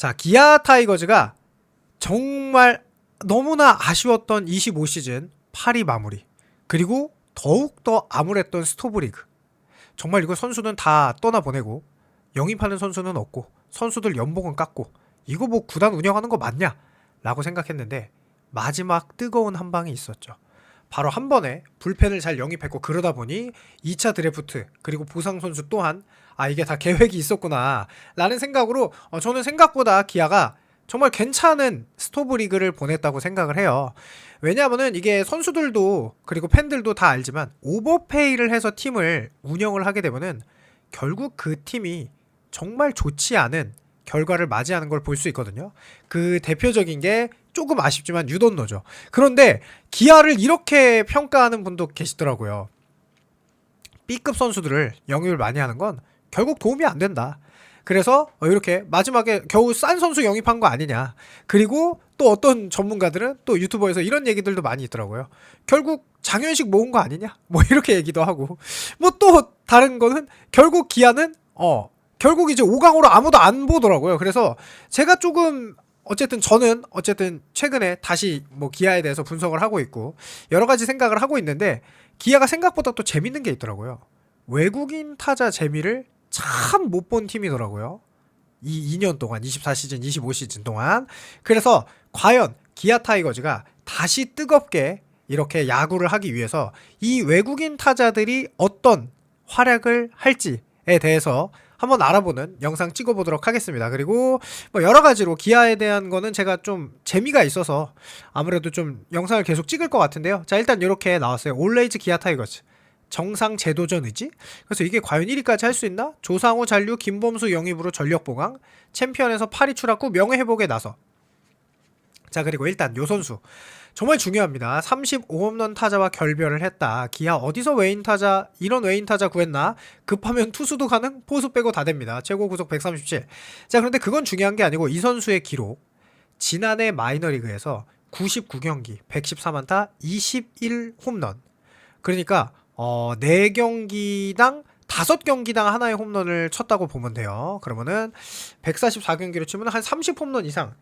자, 기아 타이거즈가 정말 너무나 아쉬웠던 25시즌 8위 마무리, 그리고 더욱더 암울했던 스토브리그. 정말 이거 선수는 다 떠나보내고 영입하는 선수는 없고 선수들 연봉은 깎고 이거 뭐 구단 운영하는 거 맞냐? 라고 생각했는데 마지막 뜨거운 한 방이 있었죠. 바로 한 번에 불펜을 잘 영입했고, 그러다 보니 2차 드래프트 그리고 보상 선수 또한 이게 다 계획이 있었구나 라는 생각으로 저는 생각보다 기아가 정말 괜찮은 스토브리그를 보냈다고 생각을 해요. 왜냐하면은 이게 선수들도 그리고 팬들도 다 알지만 오버페이를 해서 팀을 운영을 하게 되면은 결국 그 팀이 정말 좋지 않은 결과를 맞이하는 걸 볼 수 있거든요. 그 대표적인 게 조금 아쉽지만 유돈노죠. 그런데 기아를 이렇게 평가하는 분도 계시더라고요. B급 선수들을 영입을 많이 하는 건 결국 도움이 안 된다. 그래서 이렇게 마지막에 겨우 싼 선수 영입한 거 아니냐. 그리고 또 어떤 전문가들은 또 유튜버에서 이런 얘기들도 많이 있더라고요. 결국 장현식 모은 거 아니냐? 뭐 이렇게 얘기도 하고. 뭐 또 다른 거는 결국 기아는 결국 이제 5강으로 아무도 안 보더라고요. 그래서 제가 조금 저는 최근에 다시 뭐 기아에 대해서 분석을 하고 있고 여러 가지 생각을 하고 있는데, 기아가 생각보다 또 재밌는 게 있더라고요. 외국인 타자 재미를 참 못 본 팀이더라고요. 이 2년 동안, 24시즌, 25시즌 동안. 그래서 과연 기아 타이거즈가 다시 뜨겁게 이렇게 야구를 하기 위해서 이 외국인 타자들이 어떤 활약을 할지에 대해서 한번 알아보는 영상 찍어보도록 하겠습니다. 그리고 뭐 여러 가지로 기아에 대한 거는 제가 좀 재미가 있어서 아무래도 좀 영상을 계속 찍을 것 같은데요. 자, 일단 이렇게 나왔어요. 올레이즈 기아 타이거즈 정상 재도전 의지? 그래서 이게 과연 1위까지 할 수 있나? 조상우 잔류 김범수 영입으로 전력 보강, 챔피언에서 8위 추락 후 명예 회복에 나서. 자, 그리고 일단 요 선수 정말 중요합니다. 35홈런 타자와 결별을 했다. 기아 어디서 이런 외인 타자 구했나? 급하면 투수도 가능? 포수 빼고 다 됩니다. 최고 구속 137. 자, 그런데 그건 중요한 게 아니고 이 선수의 기록, 지난해 마이너리그에서 99경기 114안타 21홈런. 그러니까 4경기당 5경기당 하나의 홈런을 쳤다고 보면 돼요. 그러면은 144경기로 치면 한 30홈런 이상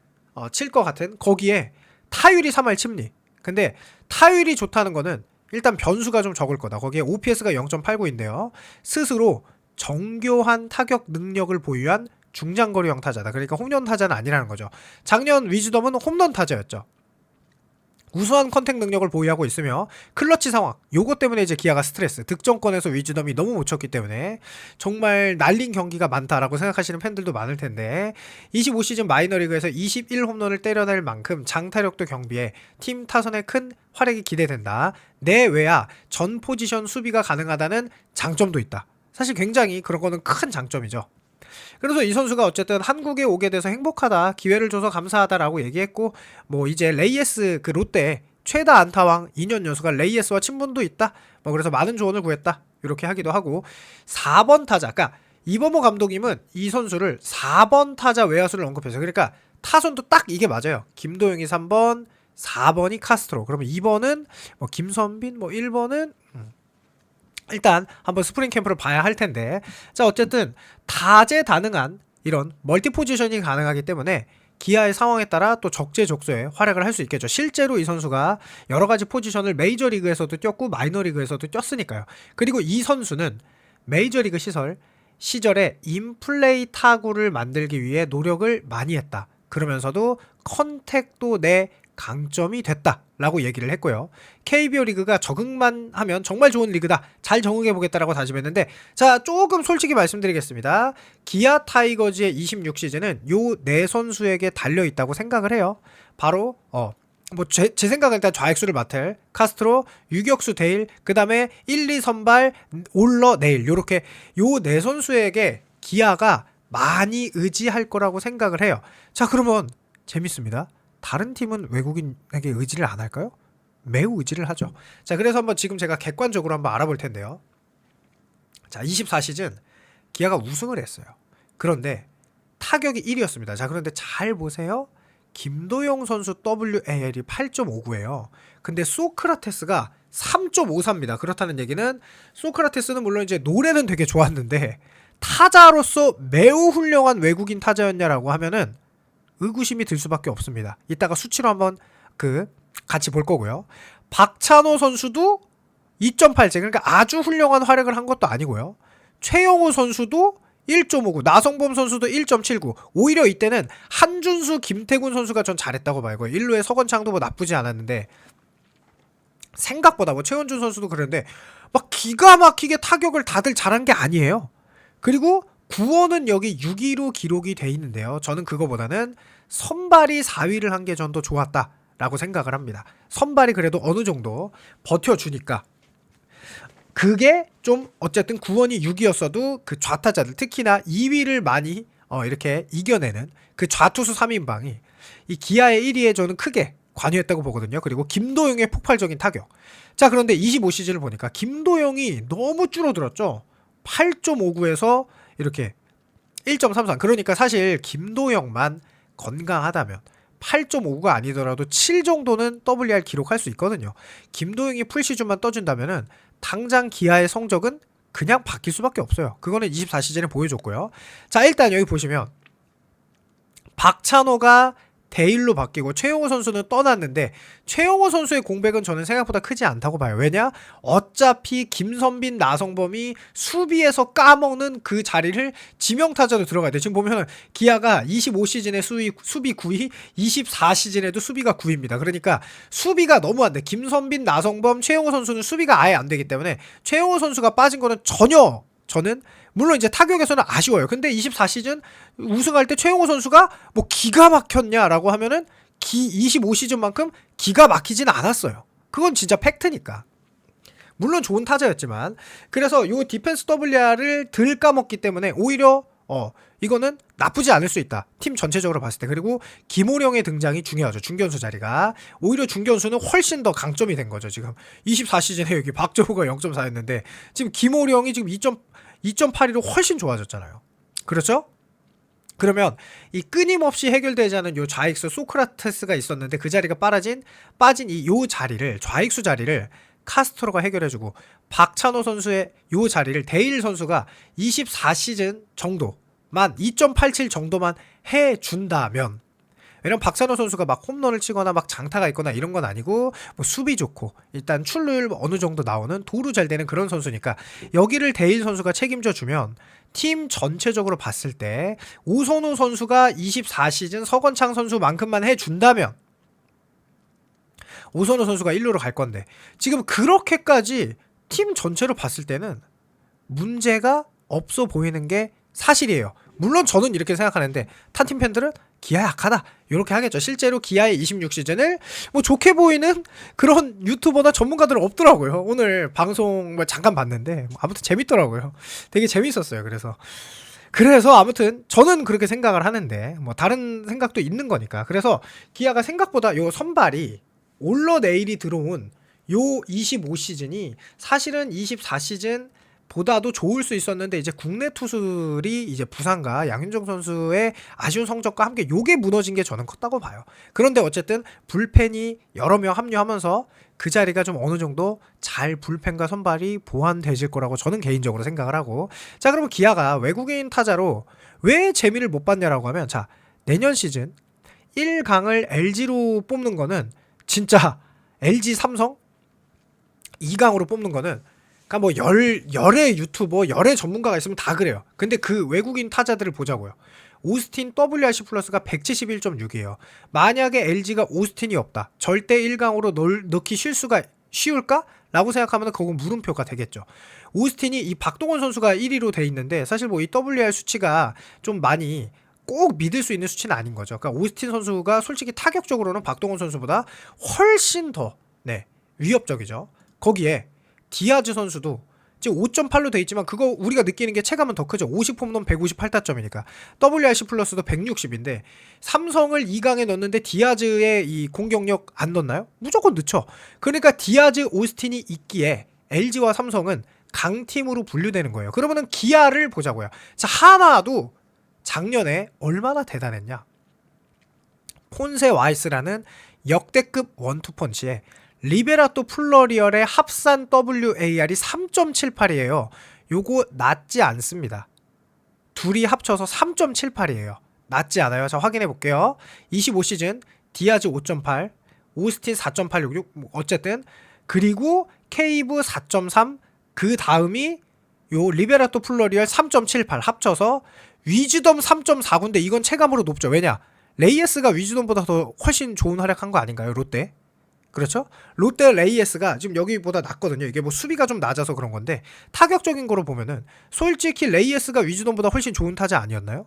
칠 것 같은, 거기에 타율이 3할 침리. 근데 타율이 좋다는 거는 일단 변수가 좀 적을 거다. 거기에 OPS가 0.89인데요. 스스로 정교한 타격 능력을 보유한 중장거리형 타자다. 그러니까 홈런 타자는 아니라는 거죠. 작년 위즈덤은 홈런 타자였죠. 우수한 컨택 능력을 보유하고 있으며 클러치 상황, 요것 때문에 이제 기아가 스트레스, 득점권에서 위즈덤이 너무 못 쳤기 때문에 정말 날린 경기가 많다라고 생각하시는 팬들도 많을 텐데, 25시즌 마이너리그에서 21홈런을 때려낼 만큼 장타력도 경비해 팀 타선에 큰 활약이 기대된다. 내외야 전 포지션 수비가 가능하다는 장점도 있다. 사실 굉장히 그런 거는 큰 장점이죠. 그래서 이 선수가 어쨌든 한국에 오게 돼서 행복하다, 기회를 줘서 감사하다라고 얘기했고, 뭐 이제 레이에스 그 롯데 최다 안타왕 2년 연수가 레이에스와 친분도 있다. 뭐 그래서 많은 조언을 구했다. 이렇게 하기도 하고, 4번 타자, 그러니까 이범호 감독님은 이 선수를 4번 타자 외야수를 언급했어요. 그러니까 타선도 딱 이게 맞아요. 김도영이 3번, 4번이 카스트로. 그러면 2번은 뭐 김선빈, 뭐 1번은 일단 한번 스프링 캠프를 봐야 할 텐데, 자, 어쨌든 다재다능한 이런 멀티 포지션이 가능하기 때문에 기아의 상황에 따라 또 적재적소에 활약을 할 수 있겠죠. 실제로 이 선수가 여러 가지 포지션을 메이저리그에서도 뛰었고 마이너리그에서도 뛰었으니까요. 그리고 이 선수는 메이저리그 시절에 인플레이 타구를 만들기 위해 노력을 많이 했다. 그러면서도 컨택도 내 강점이 됐다라고 얘기를 했고요. KBO 리그가 적응만 하면 정말 좋은 리그다, 잘 적응해보겠다라고 다짐했는데, 자, 조금 솔직히 말씀드리겠습니다. 기아 타이거즈의 26시즌은 요 네 선수에게 달려있다고 생각을 해요. 바로 뭐 제 생각은 일단 좌익수를 맡을 카스트로, 유격수 데일, 그 다음에 1, 2 선발 올러 네일, 요렇게 요 네 선수에게 기아가 많이 의지할 거라고 생각을 해요. 자, 그러면 재밌습니다. 다른 팀은 외국인에게 의지를 안 할까요? 매우 의지를 하죠. 자, 그래서 한번 지금 제가 객관적으로 한번 알아볼 텐데요. 자, 24시즌 기아가 우승을 했어요. 그런데 타격이 1위였습니다. 자, 그런데 잘 보세요. 김도영 선수 WAL이 8.59예요. 근데 소크라테스가 3.54입니다. 그렇다는 얘기는 소크라테스는 물론 이제 노래는 되게 좋았는데 타자로서 매우 훌륭한 외국인 타자였냐라고 하면은 의구심이 들 수밖에 없습니다. 이따가 수치로 한번 같이 볼 거고요. 박찬호 선수도 2.8제, 그러니까 아주 훌륭한 활약을 한 것도 아니고요. 최영호 선수도 1.59, 나성범 선수도 1.79. 오히려 이때는 한준수, 김태군 선수가 전 잘했다고 봐요. 1루에 서건창도 뭐 나쁘지 않았는데 생각보다 뭐 최원준 선수도 그랬는데 막 기가 막히게 타격을 다들 잘한 게 아니에요. 그리고 구원은 여기 6위로 기록이 돼 있는데요. 저는 그거보다는 선발이 4위를 한 게 전 더 좋았다라고 생각을 합니다. 선발이 그래도 어느 정도 버텨주니까. 그게 좀 어쨌든 구원이 6위였어도 그 좌타자들, 특히나 2위를 많이 이렇게 이겨내는 그 좌투수 3인방이 이 기아의 1위에 저는 크게 관여했다고 보거든요. 그리고 김도영의 폭발적인 타격. 자, 그런데 25시즌을 보니까 김도영이 너무 줄어들었죠. 8.59에서 이렇게 1.33. 그러니까 사실 김도영만 건강하다면 8.59가 아니더라도 7 정도는 WR 기록할 수 있거든요. 김도영이 풀시즌만 떠준다면은 당장 기아의 성적은 그냥 바뀔 수밖에 없어요. 그거는 24시즌에 보여줬고요. 자, 일단 여기 보시면 박찬호가 대일로 바뀌고 최용호 선수는 떠났는데 최용호 선수의 공백은 저는 생각보다 크지 않다고 봐요. 왜냐? 어차피 김선빈, 나성범이 수비에서 까먹는 그 자리를 지명타자로 들어가야 돼. 지금 보면은 기아가 25시즌에 수비 9위, 24시즌에도 수비가 9위입니다. 그러니까 수비가 너무 안 돼. 김선빈, 나성범, 최용호 선수는 수비가 아예 안 되기 때문에 최용호 선수가 빠진 거는 전혀 저는 물론 이제 타격에서는 아쉬워요. 근데 24시즌 우승할 때 최용호 선수가 뭐 기가 막혔냐라고 하면은 25시즌만큼 기가 막히진 않았어요. 그건 진짜 팩트니까. 물론 좋은 타자였지만 그래서 요 디펜스 WR을 덜 까먹기 때문에 오히려 이거는 나쁘지 않을 수 있다. 팀 전체적으로 봤을 때. 그리고 김호령의 등장이 중요하죠. 중견수 자리가. 오히려 중견수는 훨씬 더 강점이 된 거죠. 지금 24시즌에 여기 박정우가 0.4였는데 지금 김호령이 지금 2.82로 훨씬 좋아졌잖아요. 그렇죠? 그러면 이 끊임없이 해결되지 않은 요 좌익수 소크라테스가 있었는데 그 자리가 빠진 이 요 자리를, 좌익수 자리를 카스트로가 해결해주고 박찬호 선수의 요 자리를 데일 선수가 24시즌 정도만 2.87 정도만 해준다면, 왜냐면 박찬호 선수가 막 홈런을 치거나 막 장타가 있거나 이런 건 아니고 뭐 수비 좋고 일단 출루율 어느 정도 나오는 도루 잘 되는 그런 선수니까 여기를 데일 선수가 책임져 주면 팀 전체적으로 봤을 때 오선우 선수가 24시즌 서건창 선수만큼만 해준다면 오선우 선수가 1루로 갈 건데 지금 그렇게까지 팀 전체로 봤을 때는 문제가 없어 보이는 게 사실이에요. 물론 저는 이렇게 생각하는데 탄팀 팬들은 기아 약하다 이렇게 하겠죠. 실제로 기아의 26시즌을 뭐 좋게 보이는 그런 유튜버나 전문가들은 없더라고요. 오늘 방송 뭐 잠깐 봤는데 아무튼 재밌더라고요. 되게 재밌었어요. 그래서 아무튼 저는 그렇게 생각을 하는데 뭐 다른 생각도 있는 거니까. 그래서 기아가 생각보다 요 선발이 올러내일이 들어온 요 25시즌이 사실은 24시즌 보다도 좋을 수 있었는데 이제 국내 투수들이 이제 부상과 양윤종 선수의 아쉬운 성적과 함께 요게 무너진 게 저는 컸다고 봐요. 그런데 어쨌든 불펜이 여러 명 합류하면서 그 자리가 좀 어느 정도 잘 불펜과 선발이 보완되질 거라고 저는 개인적으로 생각을 하고, 자, 그러면 기아가 외국인 타자로 왜 재미를 못 봤냐라고 하면, 자, 내년 시즌 1강을 LG로 뽑는 거는 진짜 LG 삼성 2강으로 뽑는 거는 그러니까 뭐 열의 유튜버, 열의 전문가가 있으면 다 그래요. 근데 그 외국인 타자들을 보자고요. 오스틴 WRC 플러스가 171.6이에요. 만약에 LG가 오스틴이 없다. 절대 1강으로 넣기 쉬울까? 라고 생각하면 그건 물음표가 되겠죠. 오스틴이 이 박동원 선수가 1위로 돼 있는데 사실 뭐 이 WR 수치가 좀 많이 꼭 믿을 수 있는 수치는 아닌 거죠. 그러니까 오스틴 선수가 솔직히 타격적으로는 박동원 선수보다 훨씬 더 위협적이죠. 거기에 디아즈 선수도 지금 5.8로 돼 있지만 그거 우리가 느끼는 게 체감은 더 크죠. 50홈런 158타점이니까 WRC 플러스도 160인데 삼성을 2강에 넣는데 디아즈의 이 공격력 안 넣나요? 무조건 넣죠. 그러니까 디아즈, 오스틴이 있기에 LG와 삼성은 강팀으로 분류되는 거예요. 그러면은 기아를 보자고요. 자, 하나도 작년에 얼마나 대단했냐. 폰세 와이스라는 역대급 원투펀치에 리베라또 플러리얼의 합산 WAR이 3.78이에요. 요거 낮지 않습니다. 둘이 합쳐서 3.78이에요. 낮지 않아요. 자, 확인해 볼게요. 25시즌 디아즈 5.8, 오스틴 4.866, 어쨌든 그리고 케이브 4.3, 그 다음이 요 리베라토 플러리얼 3.78 합쳐서 위즈덤 3.49인데 이건 체감으로 높죠. 왜냐? 레이에스가 위즈덤보다 더 훨씬 좋은 활약한 거 아닌가요? 롯데? 그렇죠? 롯데 레이에스가 지금 여기보다 낮거든요. 이게 뭐 수비가 좀 낮아서 그런 건데 타격적인 거로 보면은 솔직히 레이에스가 위즈덤보다 훨씬 좋은 타자 아니었나요?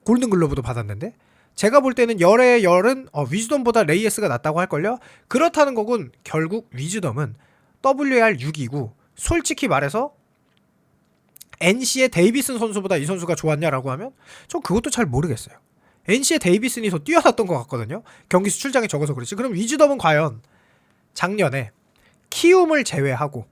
골든글러브도 받았는데 제가 볼 때는 열의 열은 위즈덤보다 레이에스가 낫다고 할걸요? 그렇다는 거군 결국 위즈덤은 WR 6이고 솔직히 말해서 NC의 데이비슨 선수보다 이 선수가 좋았냐라고 하면 전 그것도 잘 모르겠어요. NC의 데이비슨이 더 뛰어났던 것 같거든요. 경기 수출장이 적어서 그렇지. 그럼 위즈덤은 과연 작년에 키움을 제외하고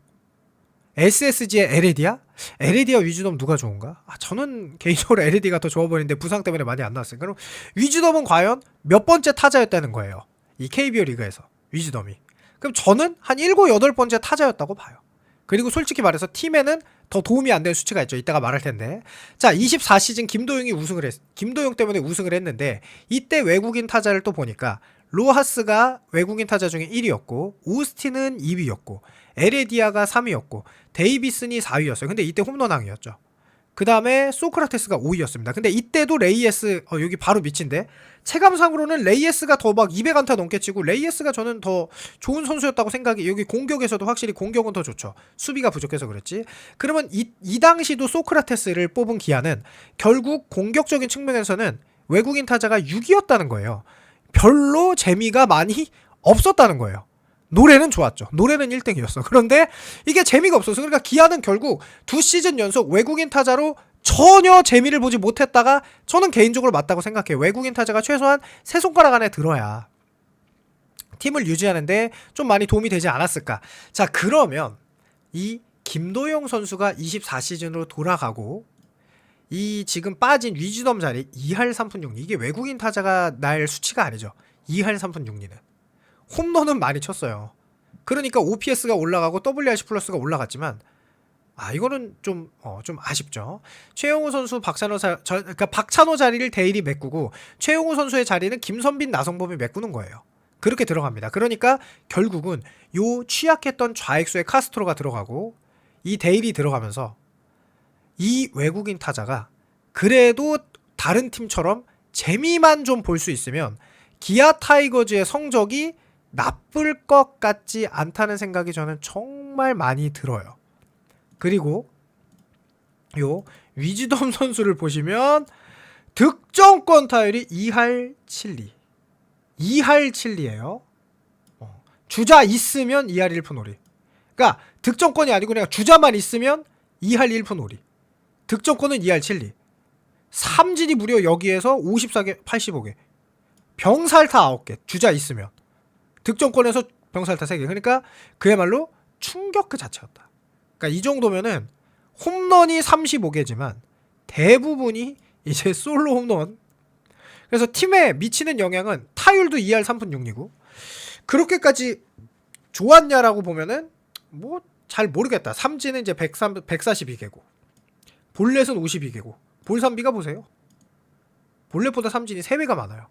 SSG의 에레디아? 에레디아 위즈덤 누가 좋은가? 저는 개인적으로 에레디가 더 좋아 보이는데 부상 때문에 많이 안 나왔어요. 그럼 위즈덤은 과연 몇 번째 타자였다는 거예요. 이 KBO 리그에서 위즈덤이. 그럼 저는 한 7, 8번째 타자였다고 봐요. 그리고 솔직히 말해서 팀에는 더 도움이 안 되는 수치가 있죠. 이따가 말할 텐데. 자, 24시즌 김도영 때문에 우승을 했는데 이때 외국인 타자를 또 보니까 로하스가 외국인 타자 중에 1위였고 오스틴은 2위였고 에레디아가 3위였고 데이비슨이 4위였어요. 근데 이때 홈런왕이었죠. 그 다음에 소크라테스가 5위였습니다. 근데 이때도 레이에스 여기 바로 밑인데 체감상으로는 레이에스가 더 막 200안타 넘게 치고 레이에스가 저는 더 좋은 선수였다고 생각이 여기 공격에서도 확실히 공격은 더 좋죠. 수비가 부족해서 그랬지. 그러면 이 당시도 소크라테스를 뽑은 기아는 결국 공격적인 측면에서는 외국인 타자가 6위였다는 거예요. 별로 재미가 많이 없었다는 거예요. 노래는 좋았죠. 노래는 1등이었어. 그런데 이게 재미가 없어서 그러니까 기아는 결국 2시즌 연속 외국인 타자로 전혀 재미를 보지 못했다가 저는 개인적으로 맞다고 생각해요. 외국인 타자가 최소한 3손가락 안에 들어야 팀을 유지하는데 좀 많이 도움이 되지 않았을까. 자, 그러면 이 김도영 선수가 24시즌으로 돌아가고 이 지금 빠진 위즈덤 자리 2할 3푼 6리 이게 외국인 타자가 날 수치가 아니죠. 2할 3푼 6리는 홈런은 많이 쳤어요. 그러니까 OPS가 올라가고 WRC 플러스가 올라갔지만 이거는 좀 아쉽죠. 최용우 선수 그러니까 박찬호 자리를 대일이 메꾸고 최용우 선수의 자리는 김선빈 나성범이 메꾸는 거예요. 그렇게 들어갑니다. 그러니까 결국은 요 취약했던 좌익수의 카스트로가 들어가고 이 대일이 들어가면서 이 외국인 타자가 그래도 다른 팀처럼 재미만 좀 볼 수 있으면 기아 타이거즈의 성적이 나쁠 것 같지 않다는 생각이 저는 정말 많이 들어요. 그리고 요 위즈덤 선수를 보시면 득점권 타율이 2할 7리 2할 7리예요. 주자 있으면 2할 1푼 5리. 그러니까 득점권이 아니고 그냥 주자만 있으면 2할 1푼 5리. 득점권은 2할 7리. 삼진이 무려 여기에서 54개, 85개. 병살타 9개. 주자 있으면. 득점권에서 병살타 3개. 그러니까 그야말로 충격 그 자체였다. 그러니까 이 정도면은 홈런이 35개지만 대부분이 이제 솔로 홈런. 그래서 팀에 미치는 영향은 타율도 2할 3푼 6리고 그렇게까지 좋았냐라고 보면은 뭐 잘 모르겠다. 삼진은 이제 142개고 볼넷은 52개고 볼삼비가 보세요. 볼넷보다 삼진이 3배가 많아요.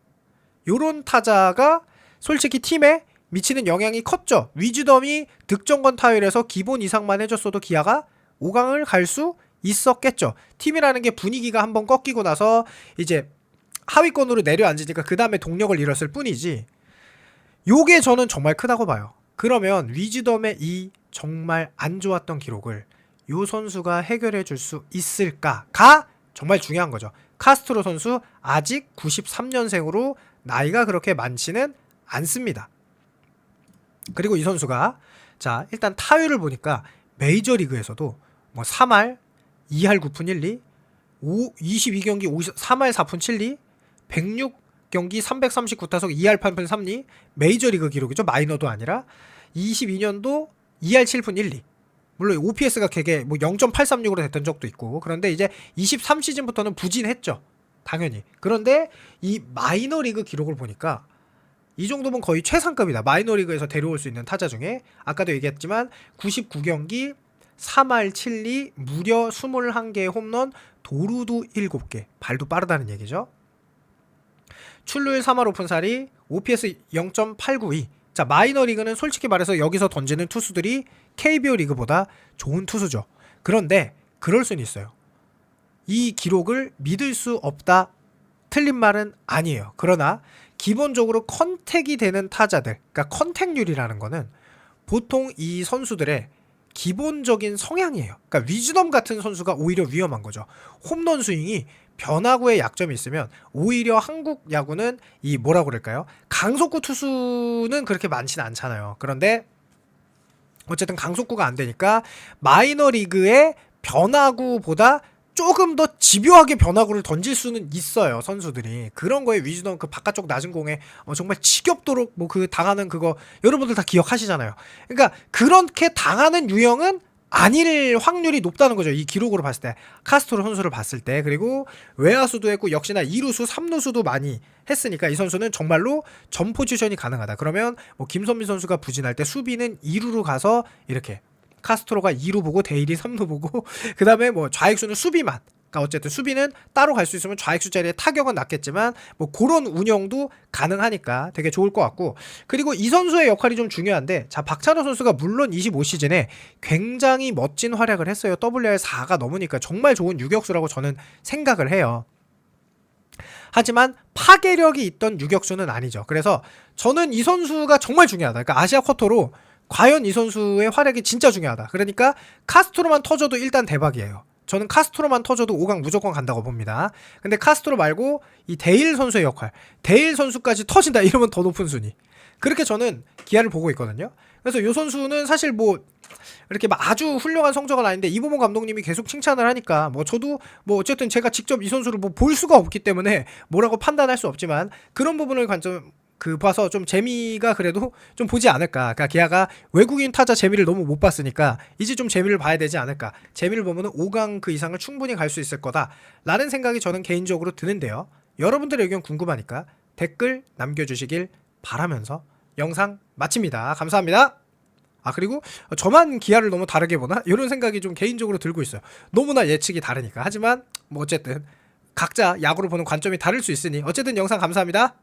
요런 타자가 솔직히 팀에 미치는 영향이 컸죠. 위즈덤이 득점권 타율에서 기본 이상만 해줬어도 기아가 5강을 갈 수 있었겠죠. 팀이라는 게 분위기가 한번 꺾이고 나서 이제 하위권으로 내려앉으니까 그 다음에 동력을 잃었을 뿐이지 요게 저는 정말 크다고 봐요. 그러면 위즈덤의 이 정말 안 좋았던 기록을 요 선수가 해결해 줄 수 있을까가 정말 중요한 거죠. 카스트로 선수 아직 93년생으로 나이가 그렇게 많지는 않습니다. 그리고 이 선수가 자 일단 타율을 보니까 메이저리그에서도 뭐 3할 2할 9푼 1리 22경기 3할 4푼 7리 106경기 339타석 2할 8푼 3리 메이저리그 기록이죠. 마이너도 아니라 22년도 2할 7푼 1리 물론 OPS가 되게 뭐 0.836으로 됐던 적도 있고 그런데 이제 23시즌부터는 부진했죠. 당연히. 그런데 이 마이너리그 기록을 보니까 이 정도면 거의 최상급이다. 마이너리그에서 데려올 수 있는 타자 중에 아까도 얘기했지만 99경기 3할 7리 무려 21개의 홈런 도루도 7개 발도 빠르다는 얘기죠. 출루율 3할 오픈살이, OPS 0.892. 자, 마이너리그는 솔직히 말해서 여기서 던지는 투수들이 KBO 리그보다 좋은 투수죠. 그런데 그럴 수는 있어요. 이 기록을 믿을 수 없다, 틀린 말은 아니에요. 그러나 기본적으로 컨택이 되는 타자들, 그러니까 컨택률이라는 거는 보통 이 선수들의 기본적인 성향이에요. 그러니까 위즈덤 같은 선수가 오히려 위험한 거죠. 홈런 스윙이 변화구에 약점이 있으면 오히려 한국 야구는 이 뭐라고 그럴까요? 강속구 투수는 그렇게 많지는 않잖아요. 그런데 어쨌든 강속구가 안 되니까 마이너리그의 변화구보다 조금 더 집요하게 변화구를 던질 수는 있어요, 선수들이. 그런 거에 위즈덤 그 바깥쪽 낮은 공에 정말 지겹도록 뭐 그 당하는 그거 여러분들 다 기억하시잖아요. 그러니까 그렇게 당하는 유형은 아닐 확률이 높다는 거죠. 이 기록으로 봤을 때. 카스트로 선수를 봤을 때. 그리고 외야수도 했고 역시나 2루수, 3루수도 많이 했으니까 이 선수는 정말로 전 포지션이 가능하다. 그러면 뭐 김선민 선수가 부진할 때 수비는 2루로 가서 이렇게 카스트로가 2루 보고 데일이 3루 보고 그 다음에 뭐 좌익수는 수비만, 그러니까 어쨌든 수비는 따로 갈 수 있으면 좌익수 자리에 타격은 낮겠지만 뭐 그런 운영도 가능하니까 되게 좋을 것 같고, 그리고 이 선수의 역할이 좀 중요한데, 자, 박찬호 선수가 물론 25시즌에 굉장히 멋진 활약을 했어요. WR 4가 넘으니까 정말 좋은 유격수라고 저는 생각을 해요. 하지만 파괴력이 있던 유격수는 아니죠. 그래서 저는 이 선수가 정말 중요하다. 그러니까 아시아 쿼터로 과연 이 선수의 활약이 진짜 중요하다. 그러니까 카스트로만 터져도 일단 대박이에요. 저는 카스트로만 터져도 5강 무조건 간다고 봅니다. 근데 카스트로 말고 이 데일 선수의 역할, 데일 선수까지 터진다 이러면 더 높은 순위. 그렇게 저는 기아를 보고 있거든요. 그래서 이 선수는 사실 뭐 이렇게 막 아주 훌륭한 성적은 아닌데 이보모 감독님이 계속 칭찬을 하니까 뭐 저도 뭐 어쨌든 제가 직접 이 선수를 뭐 볼 수가 없기 때문에 뭐라고 판단할 수 없지만 그런 부분을 관점 봐서 좀 재미가 그래도 좀 보지 않을까. 그러니까 기아가 외국인 타자 재미를 너무 못 봤으니까 이제 좀 재미를 봐야 되지 않을까. 재미를 보면은 5강 그 이상을 충분히 갈 수 있을 거다라는 생각이 저는 개인적으로 드는데요. 여러분들의 의견 궁금하니까 댓글 남겨주시길 바라면서 영상 마칩니다. 감사합니다. 아, 그리고 저만 기아를 너무 다르게 보나? 이런 생각이 좀 개인적으로 들고 있어요. 너무나 예측이 다르니까. 하지만 뭐 어쨌든 각자 야구를 보는 관점이 다를 수 있으니 어쨌든 영상 감사합니다.